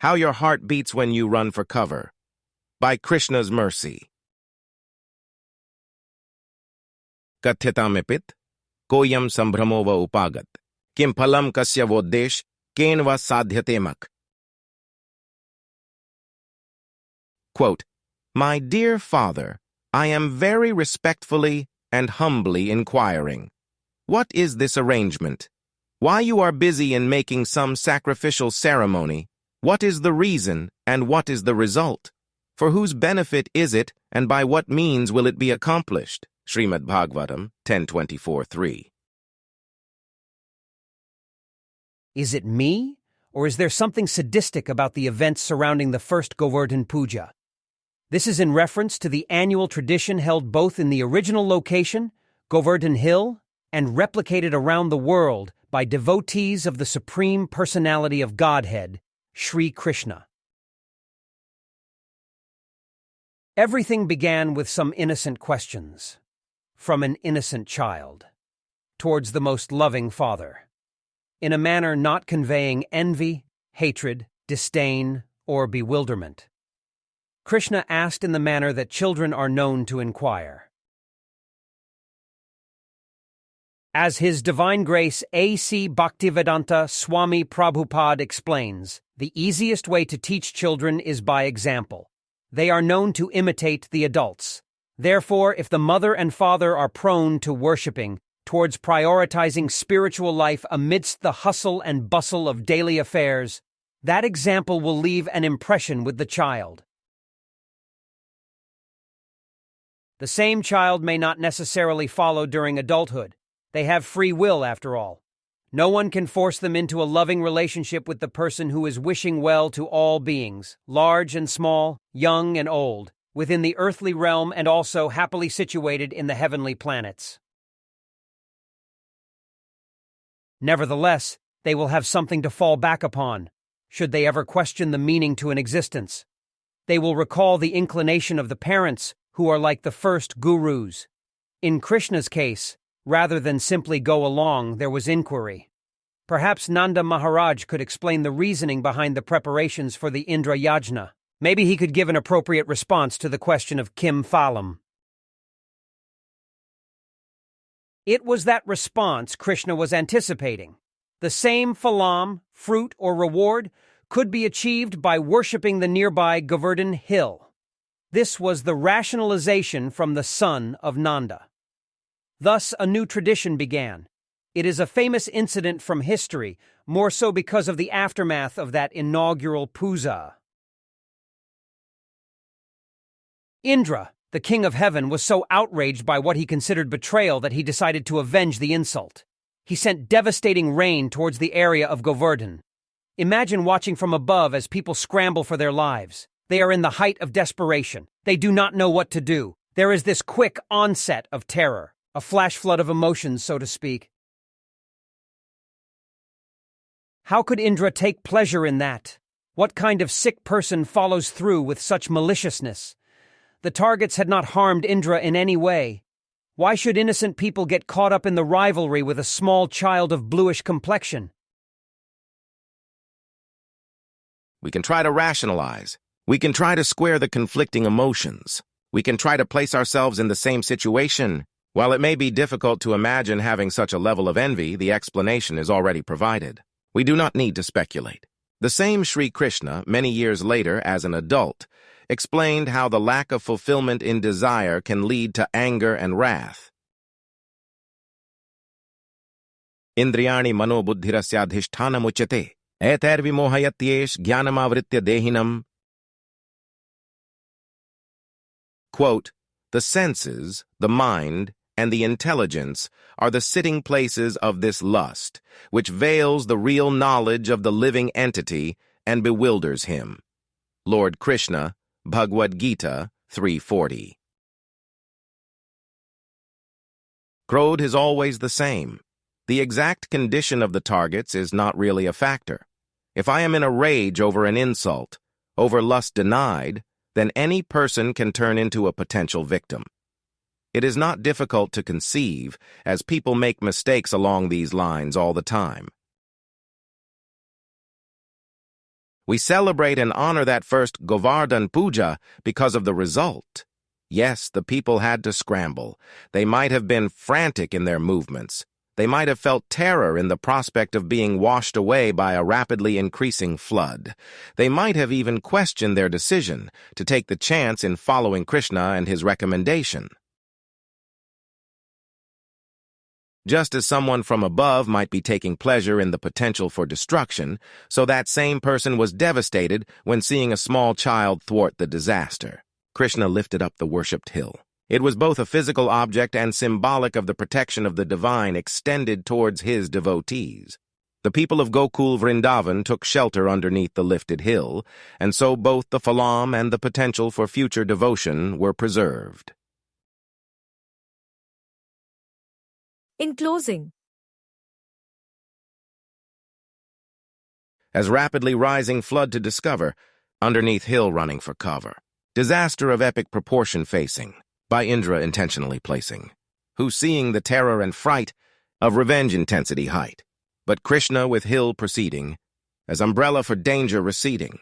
How your heart beats when you run for cover. By Krishna's mercy. Kathita में पित, कोयम संभ्रमो व उपागत, किम फलम कस्य वोद्देश, केन व साध्यते मक. Quote, My dear father, I am very respectfully and humbly inquiring. What is this arrangement? Why you are busy in making some sacrificial ceremony? What is the reason and what is the result? For whose benefit is it and by what means will it be accomplished? Shrimad Bhagavatam 10:24-3. Is it me? Or is there something sadistic about the events surrounding the first Govardhan Puja? This is in reference to the annual tradition held both in the original location, Govardhan Hill, and replicated around the world by devotees of the Supreme Personality of Godhead, Sri Krishna. Everything began with some innocent questions, from an innocent child, towards the most loving father, in a manner not conveying envy, hatred, disdain, or bewilderment. Krishna asked in the manner that children are known to inquire. As His Divine Grace A.C. Bhaktivedanta Swami Prabhupada explains, the easiest way to teach children is by example. They are known to imitate the adults. Therefore, if the mother and father are prone to worshipping, towards prioritizing spiritual life amidst the hustle and bustle of daily affairs, that example will leave an impression with the child. The same child may not necessarily follow during adulthood. They have free will, after all. No one can force them into a loving relationship with the person who is wishing well to all beings, large and small, young and old, within the earthly realm and also happily situated in the heavenly planets. Nevertheless, they will have something to fall back upon, should they ever question the meaning to an existence. They will recall the inclination of the parents, who are like the first gurus. In Krishna's case, rather than simply go along, there was inquiry. Perhaps Nanda Maharaj could explain the reasoning behind the preparations for the Indra Yajna. Maybe he could give an appropriate response to the question of Kim Phalam. It was that response Krishna was anticipating. The same phalam, fruit or reward, could be achieved by worshipping the nearby Govardhan Hill. This was the rationalization from the son of Nanda. Thus, a new tradition began. It is a famous incident from history, more so because of the aftermath of that inaugural puja. Indra, the king of heaven, was so outraged by what he considered betrayal that he decided to avenge the insult. He sent devastating rain towards the area of Govardhan. Imagine watching from above as people scramble for their lives. They are in the height of desperation. They do not know what to do. There is this quick onset of terror. A flash flood of emotions, so to speak. How could Indra take pleasure in that? What kind of sick person follows through with such maliciousness? The targets had not harmed Indra in any way. Why should innocent people get caught up in the rivalry with a small child of bluish complexion? We can try to rationalize. We can try to square the conflicting emotions. We can try to place ourselves in the same situation. While it may be difficult to imagine having such a level of envy, the explanation is already provided. We do not need to speculate. The same Sri Krishna, many years later as an adult, explained how the lack of fulfillment in desire can lead to anger and wrath. Indriyani manobuddhirasya adhisthanamuchyate, etarvimohayatyesh jnanamavritya dehinam. Quote, the senses, the mind, and the intelligence are the sitting places of this lust, which veils the real knowledge of the living entity and bewilders him. Lord Krishna, Bhagavad-gita 3:40. Krodh is always the same. The exact condition of the targets is not really a factor. If I am in a rage over an insult, over lust denied, then any person can turn into a potential victim. It is not difficult to conceive, as people make mistakes along these lines all the time. We celebrate and honor that first Govardhan Puja because of the result. Yes, the people had to scramble. They might have been frantic in their movements. They might have felt terror in the prospect of being washed away by a rapidly increasing flood. They might have even questioned their decision to take the chance in following Krishna and his recommendation. Just as someone from above might be taking pleasure in the potential for destruction, so that same person was devastated when seeing a small child thwart the disaster. Krishna lifted up the worshipped hill. It was both a physical object and symbolic of the protection of the divine extended towards his devotees. The people of Gokul Vrindavan took shelter underneath the lifted hill, and so both the phalam and the potential for future devotion were preserved. In closing, As rapidly rising flood to discover, underneath hill running for cover. Disaster of epic proportion facing, by Indra intentionally placing, who seeing the terror and fright of revenge intensity height, but Krishna with hill proceeding, as umbrella for danger receding.